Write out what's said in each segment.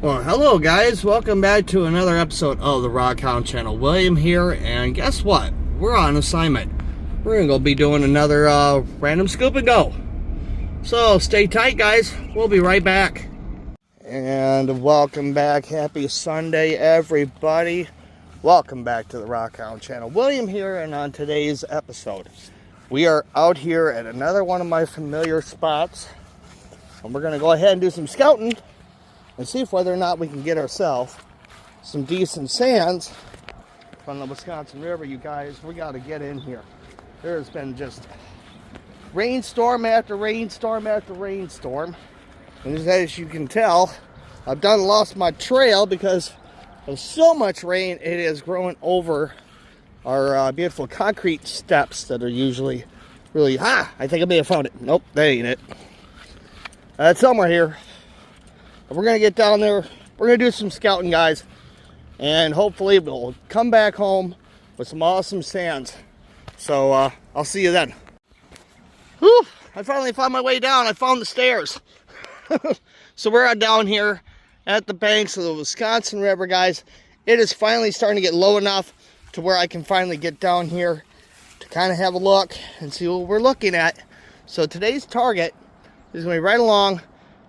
Well, hello guys, welcome back to another episode of the Rockhound Channel. William here, and guess what? We're on assignment. We're gonna go be doing another random scoop and go. So stay tight guys, we'll be right back. And welcome back, happy Sunday everybody. Welcome back to the Rockhound Channel. William here, and on today's episode, we are out here at another one of my familiar spots. And we're gonna go ahead and do some scouting and see if whether or not we can get ourselves some decent sands from the Wisconsin River. You guys, we got to get in here. There's been just rainstorm after rainstorm after rainstorm, and as you can tell, I've lost my trail because of so much rain. It is growing over our beautiful concrete steps that are usually really I think I may have found it. Nope, that ain't it. It's somewhere here. We're going to get down there, we're going to do some scouting guys, and hopefully we'll come back home with some awesome sands. So I'll see you then. Whew, I finally found my way down. I found the stairs. So we're down here at the banks of the Wisconsin River guys. It is finally starting to get low enough to where I can finally get down here to kind of have a look and see what we're looking at. So today's target is going to be right along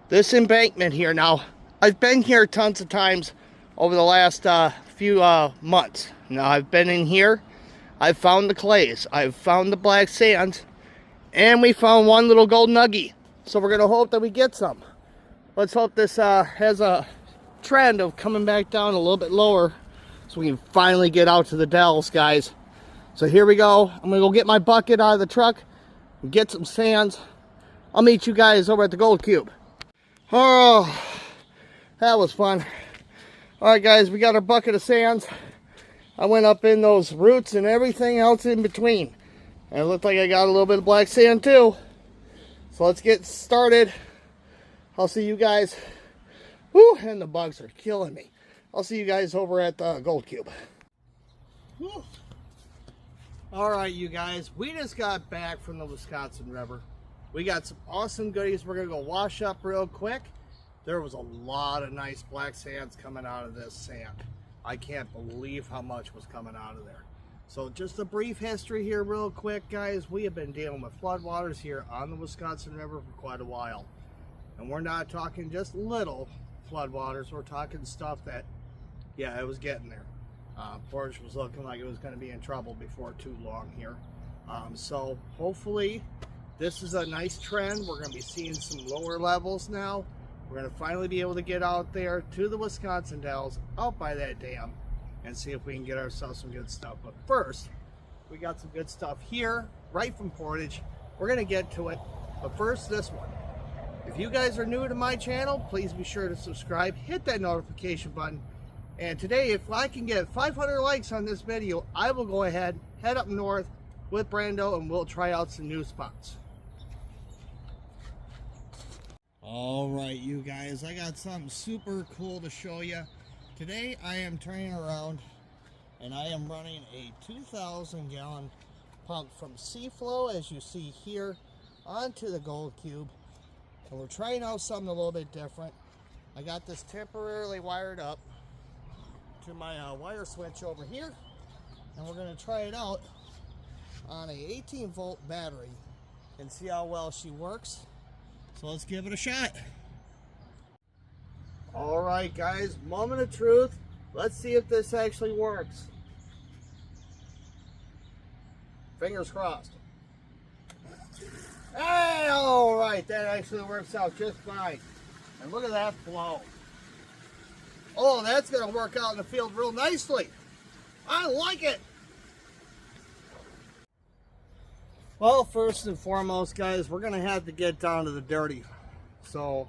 this embankment here. Now, I've been here tons of times over the last few months. Now, I've been in here, I've found the clays, I've found the black sands, and we found one little gold nugget. So we're going to hope that we get some. Let's hope this has a trend of coming back down a little bit lower so we can finally get out to the dells, guys. So here we go. I'm going to go get my bucket out of the truck and get some sands. I'll meet you guys over at the Gold Cube. Oh, that was fun. Alright guys, we got our bucket of sands. I went up in those roots and everything else in between. And it looked like I got a little bit of black sand too. So let's get started. I'll see you guys. Whew, and the bugs are killing me. I'll see you guys over at the Gold Cube. Alright you guys, we just got back from the Wisconsin River. We got some awesome goodies. We're going to go wash up real quick. There was a lot of nice black sands coming out of this sand. I can't believe how much was coming out of there. So just a brief history here real quick, guys. We have been dealing with floodwaters here on the Wisconsin River for quite a while. And we're not talking just little floodwaters. We're talking stuff that, yeah, it was getting there. Portage was looking like it was going to be in trouble before too long here. So hopefully this is a nice trend. We're going to be seeing some lower levels now. We're going to finally be able to get out there to the Wisconsin Dells, out by that dam, and see if we can get ourselves some good stuff. But first, we got some good stuff here, right from Portage. We're going to get to it. But first, this one. If you guys are new to my channel, please be sure to subscribe, hit that notification button. And today, if I can get 500 likes on this video, I will go ahead, head up north with Brando, and we'll try out some new spots. Alright you guys, I got something super cool to show you. Today I am turning around and I am running a 2,000 gallon pump from Seaflow, as you see here, onto the Gold Cube. And we're trying out something a little bit different. I got this temporarily wired up to my wire switch over here, and we're going to try it out on a 18 volt battery and see how well she works. So let's give it a shot. Alright guys, moment of truth. Let's see if this actually works. Fingers crossed. Hey, alright, that actually works out just fine. And look at that flow. Oh, that's going to work out in the field real nicely. I like it. Well, first and foremost, guys, we're going to have to get down to the dirty. So,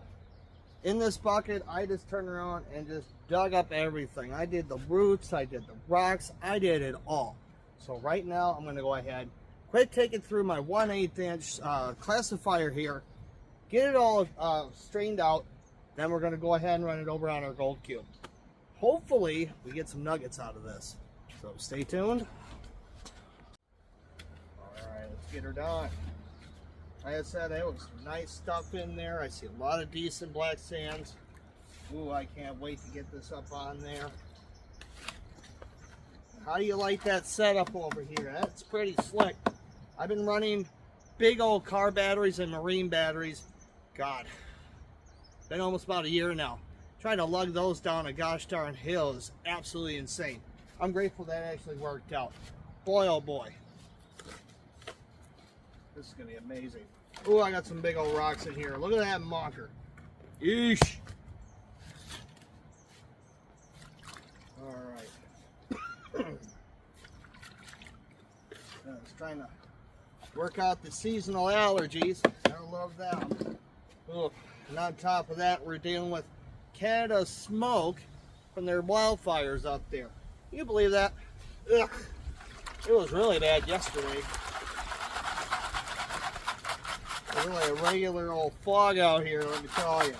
in this bucket, I just turned around and just dug up everything. I did the roots, I did the rocks, I did it all. So right now, I'm going to go ahead, quit taking through my 1/8 inch classifier here, get it all strained out, then we're going to go ahead and run it over on our Gold Cube. Hopefully, we get some nuggets out of this. So, stay tuned. Get her done. Like I said, there was some nice stuff in there. I see a lot of decent black sands. Ooh, I can't wait to get this up on there. How do you like that setup over here? That's pretty slick. I've been running big old car batteries and marine batteries. God, been almost about a year now. Trying to lug those down a gosh darn hill is absolutely insane. I'm grateful that actually worked out. Boy, oh boy. This is gonna be amazing. Ooh, I got some big old rocks in here. Look at that monker. Yeesh. All right. I was trying to work out the seasonal allergies. I love them. Ooh. And on top of that, we're dealing with Canada's smoke from their wildfires up there. Can you believe that? Ugh. It was really bad yesterday. Really a regular old fog out here, let me tell you.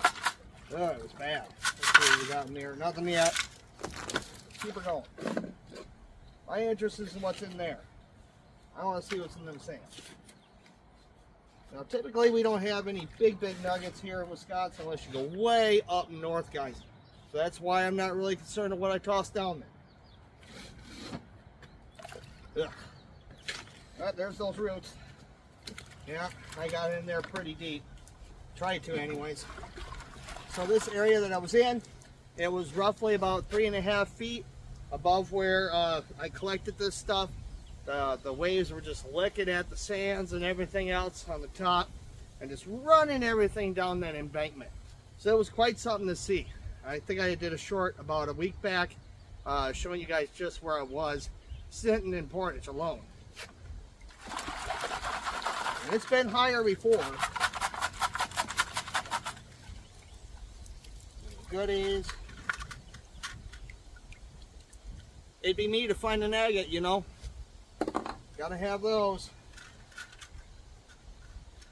Oh, it was bad. Let's see what we got in there. Nothing yet. Keep it going. My interest is in what's in there. I want to see what's in them sands. Now, typically we don't have any big nuggets here in Wisconsin unless you go way up north, guys. So that's why I'm not really concerned with what I toss down there. Ugh. Right, there's those roots. Yeah, I got in there pretty deep. Tried to anyways. So this area that I was in, it was roughly about 3.5 feet above where I collected this stuff. The waves were just licking at the sands and everything else on the top and just running everything down that embankment. So it was quite something to see. I think I did a short about a week back showing you guys just where I was sitting in Portage alone. And it's been higher before. Goodies. It'd be me to find an agate, you know. Gotta have those.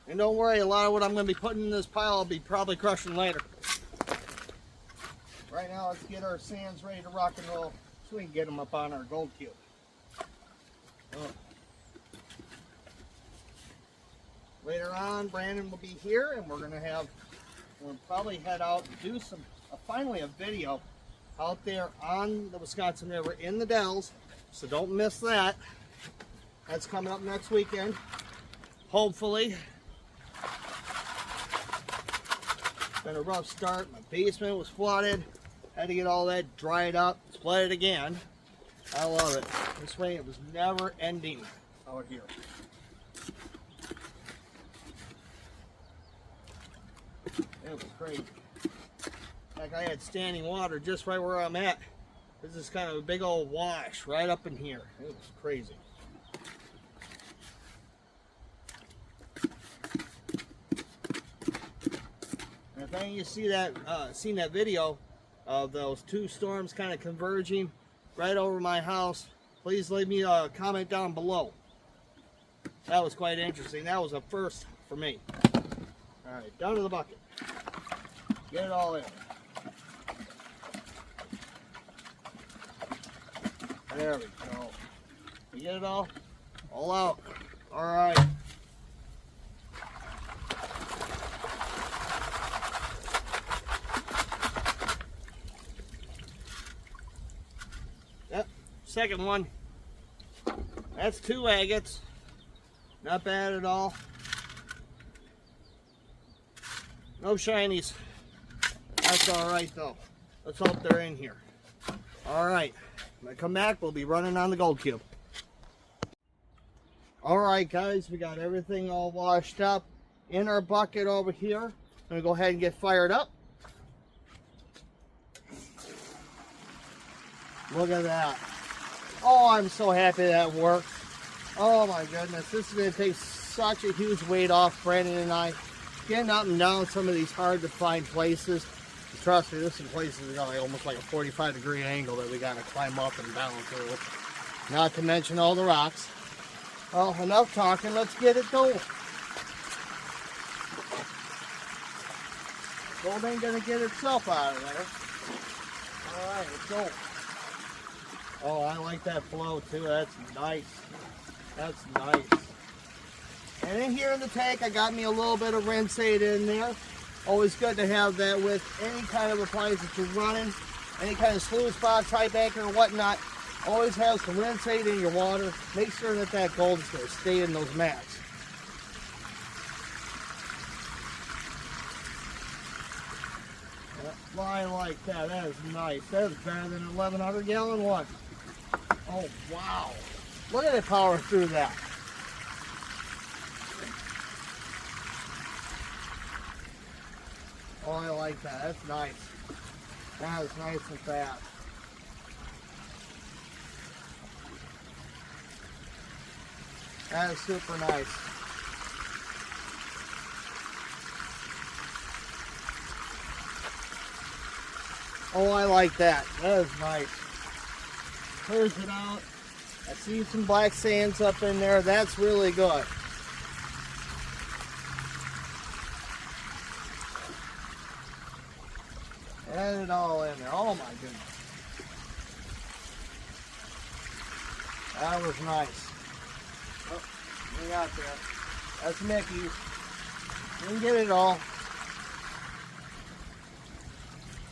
And don't worry, a lot of what I'm going to be putting in this pile I'll be probably crushing later. Right now, let's get our sands ready to rock and roll so we can get them up on our gold cube. Oh. Later on, Brandon will be here, and we'll probably head out and do finally a video out there on the Wisconsin River in the Dells. So don't miss that. That's coming up next weekend, hopefully. It's been a rough start. My basement was flooded. Had to get all that dried up, split it again. I love it. This way it was never ending out here. It was crazy. Like I had standing water just right where I'm at. This is kind of a big old wash right up in here. It was crazy. And if any of you seen that video of those two storms kind of converging right over my house, please leave me a comment down below. That was quite interesting. That was a first for me. All right, down to the bucket. Get it all in. There we go. You get it all? All out. All right. Yep, second one. That's 2 agates. Not bad at all. No shinies. That's all right though. Let's hope they're in here. All right. When I come back, we'll be running on the gold cube. All right, guys, we got everything all washed up in our bucket over here. I'm gonna go ahead and get fired up. Look at that. Oh, I'm so happy that worked. Oh my goodness, this is gonna take such a huge weight off Brandon and I. Getting up and down some of these hard to find places. Trust me, this in places is almost like a 45-degree angle that we gotta climb up and down through. Not to mention all the rocks. Well, enough talking, let's get it going. Gold ain't gonna get itself out of there. Alright, let's go. Oh, I like that flow too, that's nice. That's nice. And in here in the tank, I got me a little bit of rinse aid in there. Always good to have that with any kind of appliance that you're running, any kind of sluice box, high banker, or whatnot. Always have some rinse aid in your water. Make sure that that gold is going to stay in those mats. I like that. That is nice. That is better than an 1,100 gallon one. Oh, wow. Look at it power through that. Oh, I like that. That's nice. That is nice and fast. That is super nice. Oh, I like that. That is nice. Clears it out. I see some black sands up in there. That's really good. Add it all in there. Oh my goodness. That was nice. Oh, we got there. That's Mickey's. You can get it all.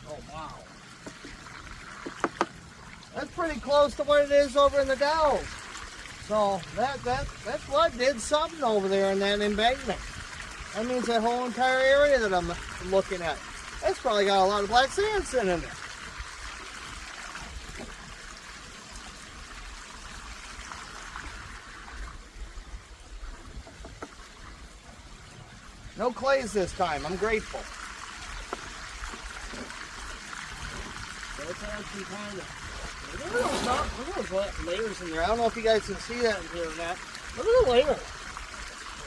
Oh wow. That's pretty close to what it is over in the Dells. So that flood did something over there in that embankment. That means that whole entire area that I'm looking at, that's probably got a lot of black sand sitting in there. No clays this time. I'm grateful. So it's actually kind of... Look at those layers in there. I don't know if you guys can see that in here or not. Look at the layers.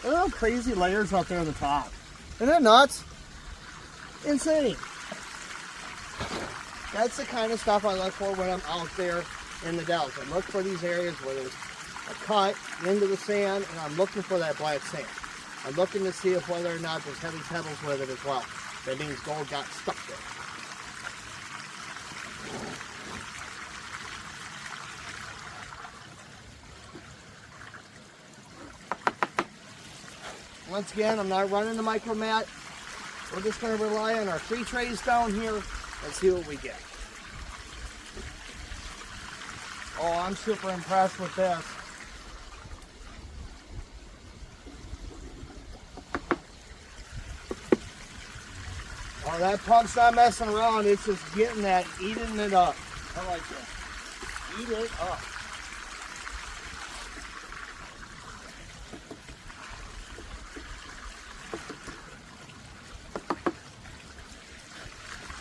Look at those crazy layers out there on the top. Isn't that nuts? Insane. That's the kind of stuff I look for when I'm out there in the Dells. I look for these areas where there's a cut into the sand, and I'm looking for that black sand. I'm looking to see if whether or not there's heavy pebbles with it as well. That means gold got stuck there. Once again, I'm not running the micro mat. We're just going to rely on our 3 trays down here and see what we get. Oh, I'm super impressed with this. Oh, that pump's not messing around. It's just getting that, eating it up. I like that. Eat it up.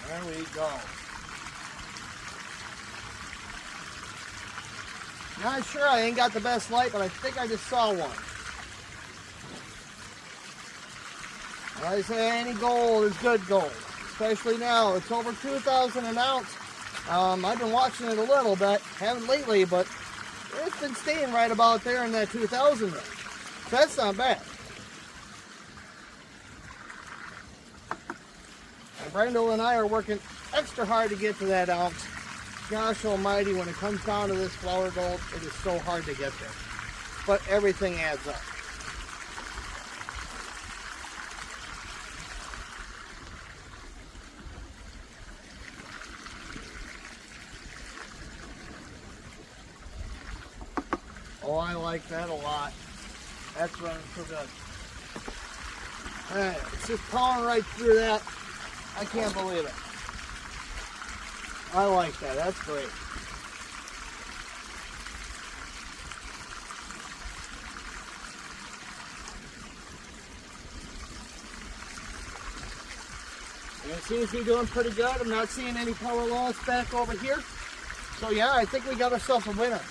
There we go. Not sure, I ain't got the best light, but I think I just saw one. I say any gold is good gold, especially now. It's over 2,000 an ounce. I've been watching it a little bit, haven't lately, but it's been staying right about there in that 2,000 range. So that's not bad. And Brando and I are working extra hard to get to that ounce. Gosh almighty, when it comes down to this flour gold, it is so hard to get there. But everything adds up. Oh, I like that a lot. That's running so good. Alright, it's just powering right through that. I can't believe it. I like that. That's great. And it seems to be doing pretty good. I'm not seeing any power loss back over here. So yeah, I think we got ourselves a winner.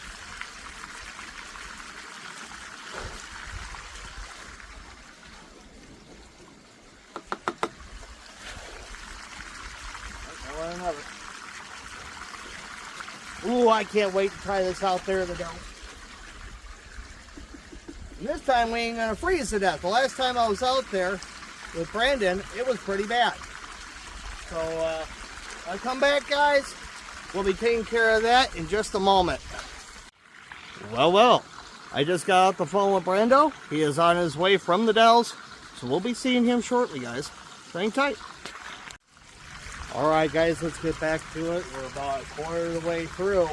Ooh, I can't wait to try this out there in the Dells. And this time we ain't gonna freeze to death. The last time I was out there with Brandon, it was pretty bad. So I come back, guys. We'll be taking care of that in just a moment. Well, I just got off the phone with Brando. He is on his way from the Dells, so we'll be seeing him shortly, guys. Hang tight. Alright guys, let's get back to it. We're about a quarter of the way through.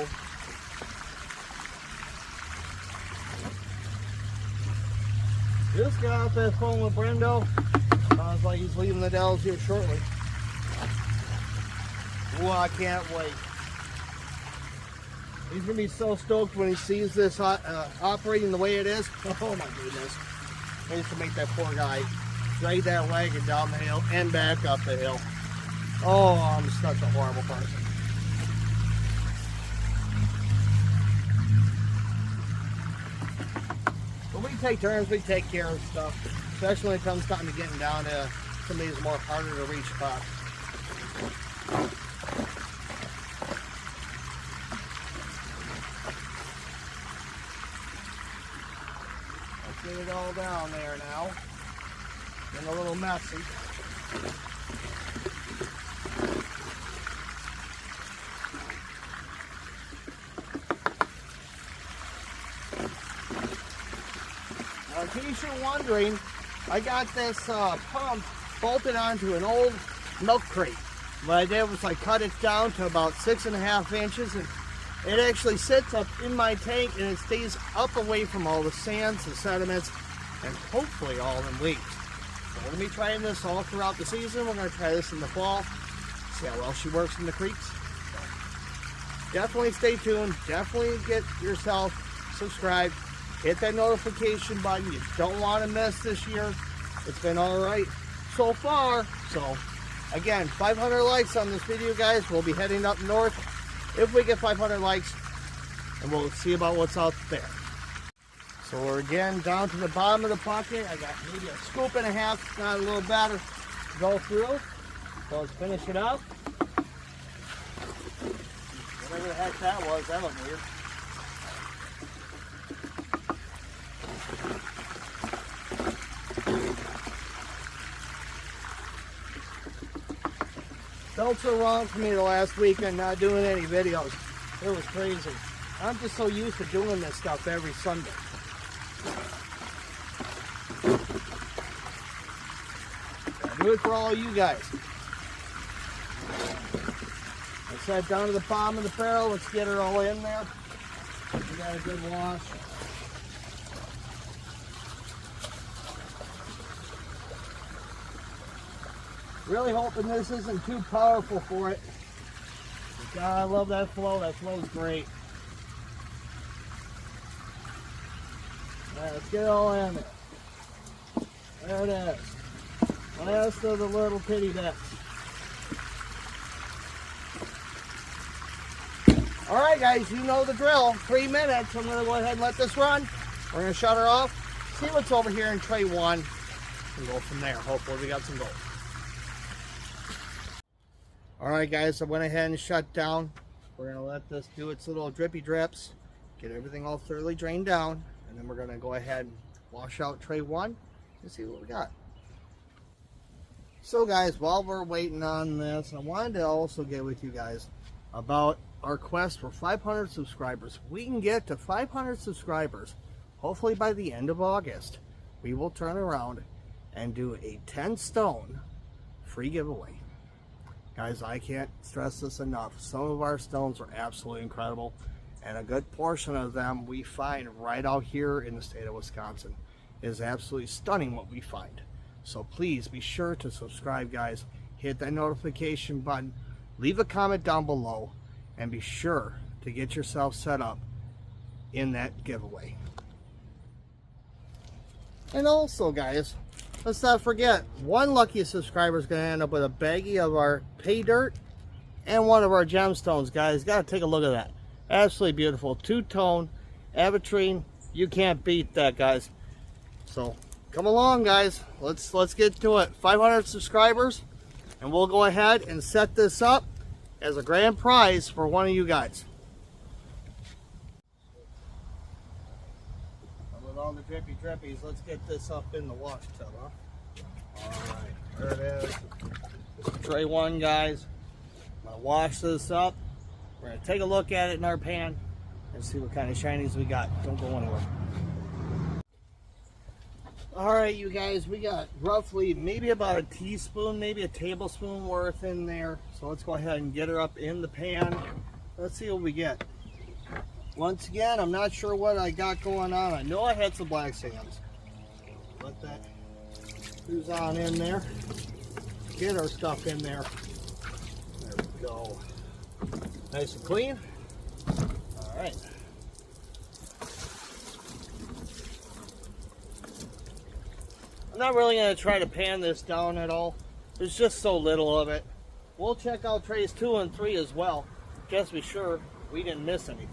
Just got off that phone with Brendo. Sounds like he's leaving the Dells here shortly. Well, I can't wait. He's going to be so stoked when he sees this operating the way it is. Oh my goodness. I used to make that poor guy drag that wagon down the hill and back up the hill. Oh, I'm such a horrible person. But we take turns, we take care of stuff. Especially when it comes time to getting down to some of these more harder to reach spots. Let's get it all down there now. Getting a little messy. Now, in case you're wondering, I got this pump bolted onto an old milk crate. What I did was I cut it down to about 6.5 inches, and it actually sits up in my tank and it stays up away from all the sands and sediments and hopefully all them leaks. So we're going to be trying this all throughout the season. We're going to try this in the fall, see how well she works in the creeks. Definitely stay tuned. Definitely get yourself subscribed. Hit that notification button. You don't want to miss this year. It's been alright so far. So again, 500 likes on this video, guys. We'll be heading up north if we get 500 likes, and we'll see about what's out there. So we're again down to the bottom of the bucket. I got maybe a scoop and a half, not a little better, to go through. So let's finish it up. Whatever the heck that was, that looked weird. Felt so wrong for me the last weekend not doing any videos. It was crazy. I'm just so used to doing this stuff every Sunday. I do it for all you guys. Let's head down to the bottom of the barrel. Let's get her all in there. We got a good wash. Really hoping this isn't too powerful for it. God, I love that flow. That flow's great. Alright, let's get it all in there. There it is. Last of the little kitty bits. Alright guys, you know the drill. 3 minutes. I'm going to go ahead and let this run. We're going to shut her off. See what's over here in tray 1. And go from there. Hopefully we got some gold. Alright guys, I went ahead and shut down. We're going to let this do its little drippy drips. Get everything all thoroughly drained down. And then we're going to go ahead and wash out tray 1 and see what we got. So guys, while we're waiting on this, I wanted to also get with you guys about our quest for 500 subscribers. We can get to 500 subscribers. Hopefully by the end of August, we will turn around and do a 10 stone free giveaway. Guys, I can't stress this enough. Some of our stones are absolutely incredible, and a good portion of them we find right out here in the state of Wisconsin. It is absolutely stunning what we find. So please be sure to subscribe, guys. Hit that notification button. Leave a comment down below, and be sure to get yourself set up in that giveaway. And also, guys, let's not forget, one lucky subscriber is going to end up with a baggie of our pay dirt and one of our gemstones, guys. Got to take a look at that. Absolutely beautiful. Two-tone avitrine. You can't beat that, guys. So come along, guys. Let's get to it. 500 subscribers, and we'll go ahead and set this up as a grand prize for one of you guys. With all the drippy drippies, let's get this up in the wash tub, huh? Alright, there it is. Tray 1, guys. I'm going to wash this up. We're going to take a look at it in our pan and see what kind of shinies we got. Don't go anywhere. All right, you guys, we got roughly maybe about a teaspoon, maybe a tablespoon worth in there. So let's go ahead and get her up in the pan. Let's see what we get. Once again, I'm not sure what I got going on. I know I had some black sands. Let that ooze on in there. Get our stuff in there. There we go. Nice and clean. All right. I'm not really going to try to pan this down at all. There's just so little of it. We'll check out trays 2 and 3 as well, just to be sure we didn't miss anything.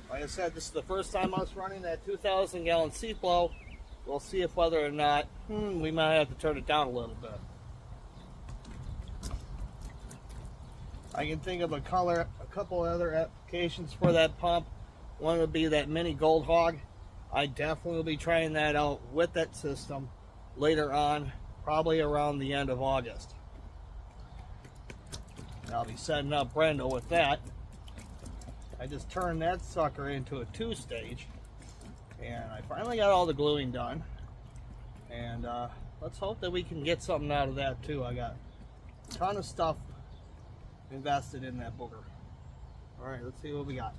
Like I said, this is the first time us running that 2,000 gallon seat blow. We'll see if whether or not we might have to turn it down a little bit. I can think of a couple other applications for that pump. One would be that mini Gold Hog. I definitely will be trying that out with that system later on, probably around the end of August. I'll be setting up Brendo with that. I just turned that sucker into a 2-stage, and I finally got all the gluing done. And let's hope that we can get something out of that too. I got a ton of stuff invested in that booger. All right, let's see what we got.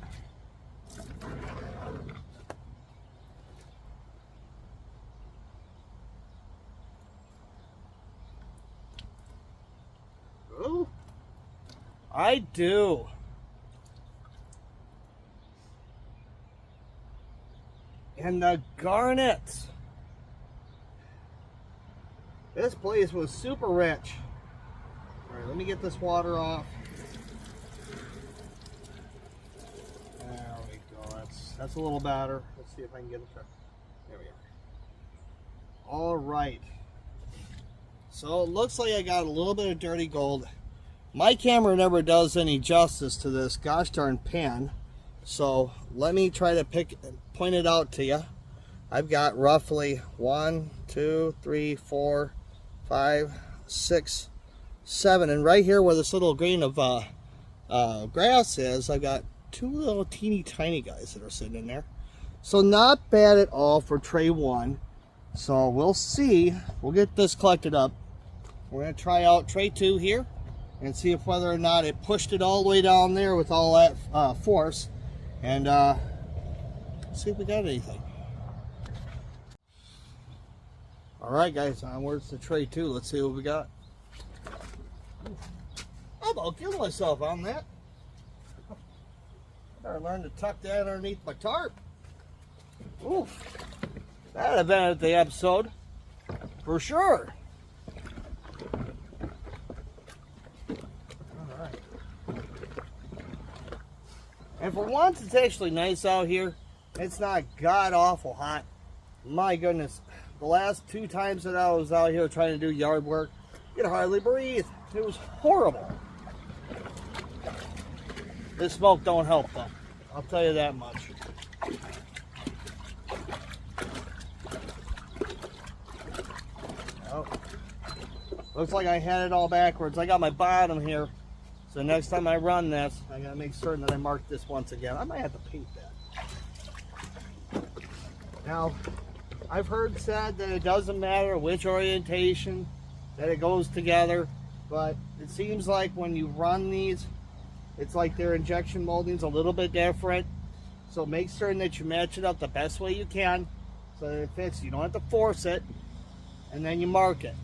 Ooh, I do. And the garnets. This place was super rich. All right, let me get this water off. There we go. That's a little better. Let's see if I can get it there. There we are. All right. So it looks like I got a little bit of dirty gold. My camera never does any justice to this gosh darn pan. So let me try to point it out to you. I've got roughly 1, 2, 3, 4, 5, 6, 7, and right here where this little grain of grass is, I've got 2 little teeny tiny guys that are sitting in there. So not bad at all for tray 1. So we'll see. We'll get this collected up. We're going to try out tray 2 here and see if whether or not it pushed it all the way down there with all that force, and see if we got anything. All right, guys, onwards to tray 2. Let's see what we got. I'm about killing myself on that. I better learn to tuck that underneath my tarp. Oof. That'd have been at the episode for sure. Alright. And for once, it's actually nice out here. It's not god awful hot. My goodness, the last 2 times that I was out here trying to do yard work, you could hardly breathe. It was horrible. This smoke don't help though. I'll tell you that much. Oh. Looks like I had it all backwards. I got my bottom here. So next time I run this, I gotta make certain that I mark this once again. I might have to paint that. Now, I've heard said that it doesn't matter which orientation that it goes together, but it seems like when you run these, it's like their injection molding's a little bit different. So make certain that you match it up the best way you can so that it fits. You don't have to force it, and then you mark it.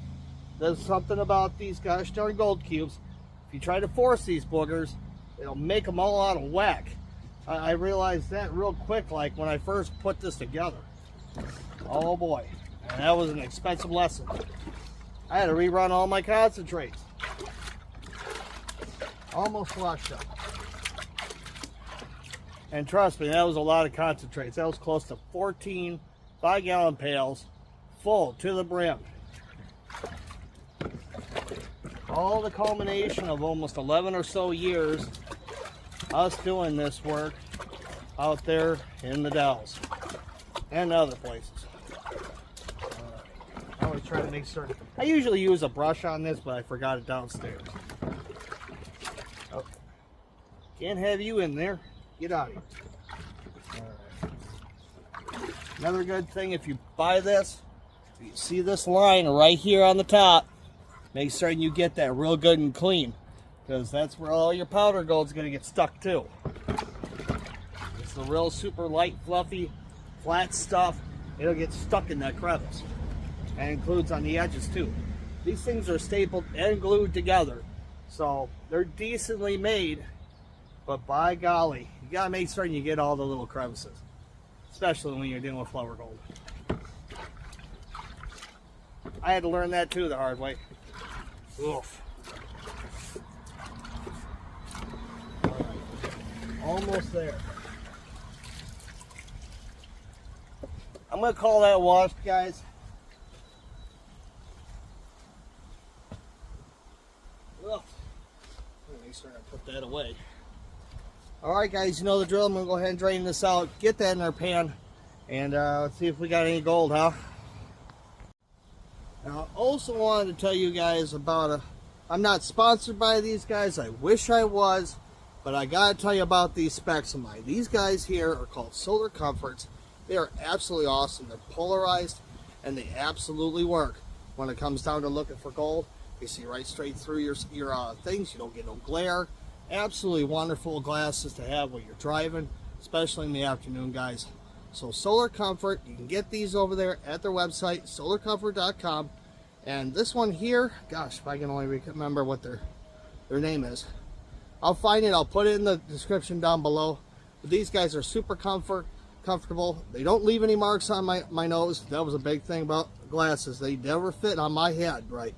There's something about these gosh darn gold cubes. If you try to force these boogers, it'll make them all out of whack. I realized that real quick, like when I first put this together. Oh boy, and that was an expensive lesson. I had to rerun all my concentrates. Almost flushed up. And trust me, that was a lot of concentrates. That was close to 14 5-gallon pails full to the brim. All the culmination of almost 11 or so years us doing this work out there in the Dells and other places. I always try to make certain. I usually use a brush on this, but I forgot it downstairs. Oh. Can't have you in there. Get out of here. All right. Another good thing, if you buy this, you see this line right here on the top, make sure you get that real good and clean, because that's where all your powder gold is going to get stuck too. It's the real super light, fluffy, flat stuff. It'll get stuck in that crevice. And includes on the edges too. These things are stapled and glued together, so they're decently made, but by golly, you gotta make sure you get all the little crevices, especially when you're dealing with flower gold. I had to learn that too the hard way. Oof. All right. Almost there. I'm gonna call that washed, guys. Well, make sure I put that away. Alright guys, you know the drill. I'm going to go ahead and drain this out, get that in our pan, and let's see if we got any gold, huh? Now, I also wanted to tell you guys about I'm not sponsored by these guys. I wish I was, but I got to tell you about these specs of mine. These guys here are called Solar Comforts. They are absolutely awesome. They're polarized, and they absolutely work when it comes down to looking for gold. You see right straight through your things. You don't get no glare. Absolutely wonderful glasses to have while you're driving, especially in the afternoon, guys. So Solar Comfort, you can get these over there at their website, solarcomfort.com. And this one here, gosh, if I can only remember what their name is. I'll find it. I'll put it in the description down below. But these guys are super comfortable. They don't leave any marks on my nose. That was a big thing about glasses. They never fit on my head right.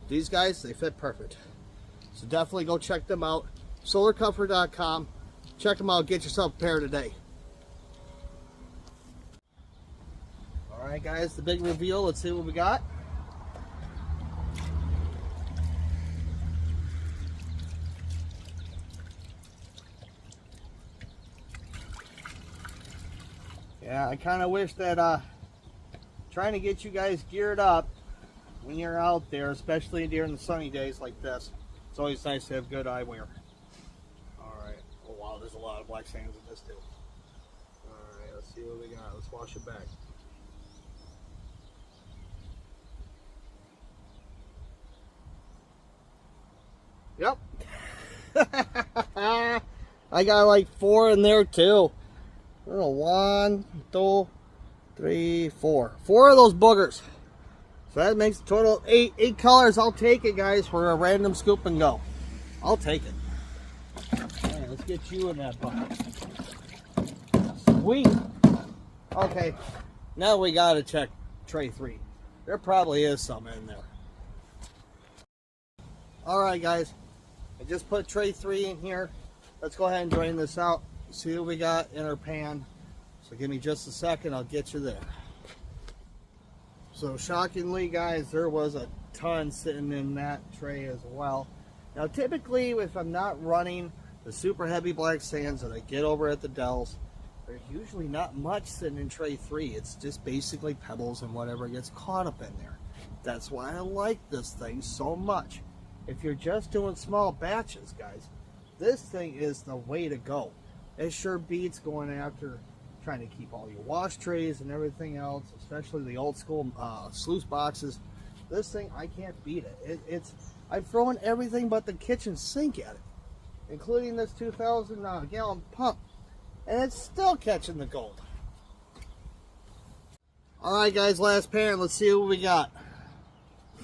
These guys, they fit perfect. So definitely go check them out. Solarcomfort.com. Check them out. Get yourself a pair today. Alright guys, the big reveal. Let's see what we got. Yeah, I kind of wish that trying to get you guys geared up when you're out there, especially during the sunny days like this. It's always nice to have good eyewear. Alright. Oh wow, there's a lot of black sands in this too. Alright, let's see what we got. Let's wash it back. Yep. I got like 4 in there too. I don't know, 1, 2, 3, 4. 4 of those boogers. So that makes a total of 8 colors. I'll take it, guys, for a random scoop and go. I'll take it. All right, let's get you in that bucket. Sweet. Okay, now we got to check tray 3. There probably is some in there. All right, guys. I just put tray 3 in here. Let's go ahead and drain this out. See what we got in our pan. So give me just a second. I'll get you there. So shockingly, guys, there was a ton sitting in that tray as well. Now typically, if I'm not running the super heavy black sands that I get over at the Dells, there's usually not much sitting in tray 3. It's just basically pebbles and whatever gets caught up in there. That's why I like this thing so much. If you're just doing small batches, guys, this thing is the way to go. It sure beats going after trying to keep all your wash trays and everything else, especially the old school sluice boxes. This thing, I can't beat it. I've thrown everything but the kitchen sink at it, including this 2,000 gallon pump, and it's still catching the gold. All right, guys, last pan. Let's see what we got.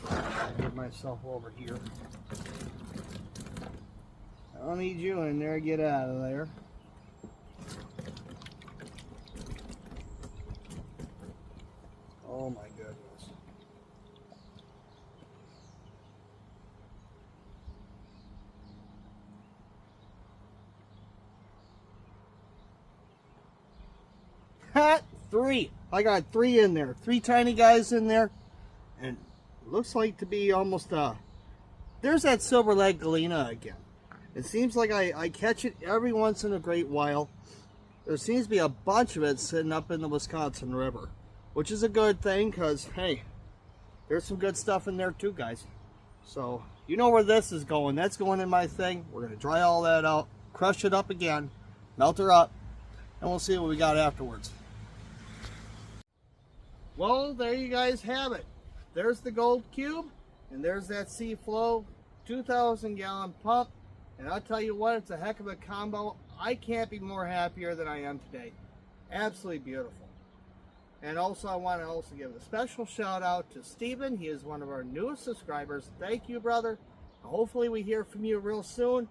I'll get myself over here. I don't need you in there. Get out of there. Oh my goodness. Hat 3. I got 3 in there. 3 tiny guys in there. And it looks like to be almost there's that silver leg galena again. It seems like I catch it every once in a great while. There seems to be a bunch of it sitting up in the Wisconsin River, which is a good thing because, hey, there's some good stuff in there too, guys. So, you know where this is going. That's going in my thing. We're going to dry all that out, crush it up again, melt her up, and we'll see what we got afterwards. Well, there you guys have it. There's the gold cube, and there's that Seaflow 2,000 gallon pump. And I'll tell you what, it's a heck of a combo. I can't be more happier than I am today. Absolutely beautiful. And also, I want to give a special shout out to Steven. He is one of our newest subscribers. Thank you, brother. Hopefully we hear from you real soon.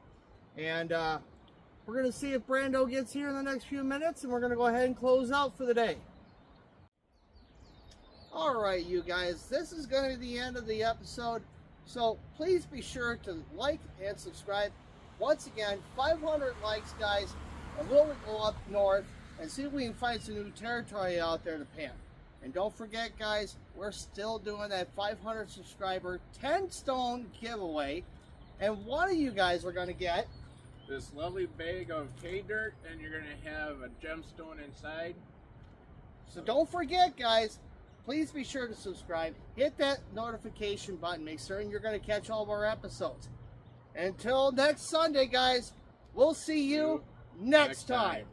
And we're going to see if Brando gets here in the next few minutes, and we're going to go ahead and close out for the day. Alright, you guys, this is going to be the end of the episode. So please be sure to like and subscribe. Once again, 500 likes, guys, and we'll go up north and see if we can find some new territory out there to pan. And don't forget, guys, we're still doing that 500 subscriber 10 stone giveaway. And one of you guys are going to get this lovely bag of K-dirt, and you're going to have a gemstone inside. So don't forget, guys, please be sure to subscribe. Hit that notification button. Make certain you're going to catch all of our episodes. Until next Sunday, guys, we'll see you next time.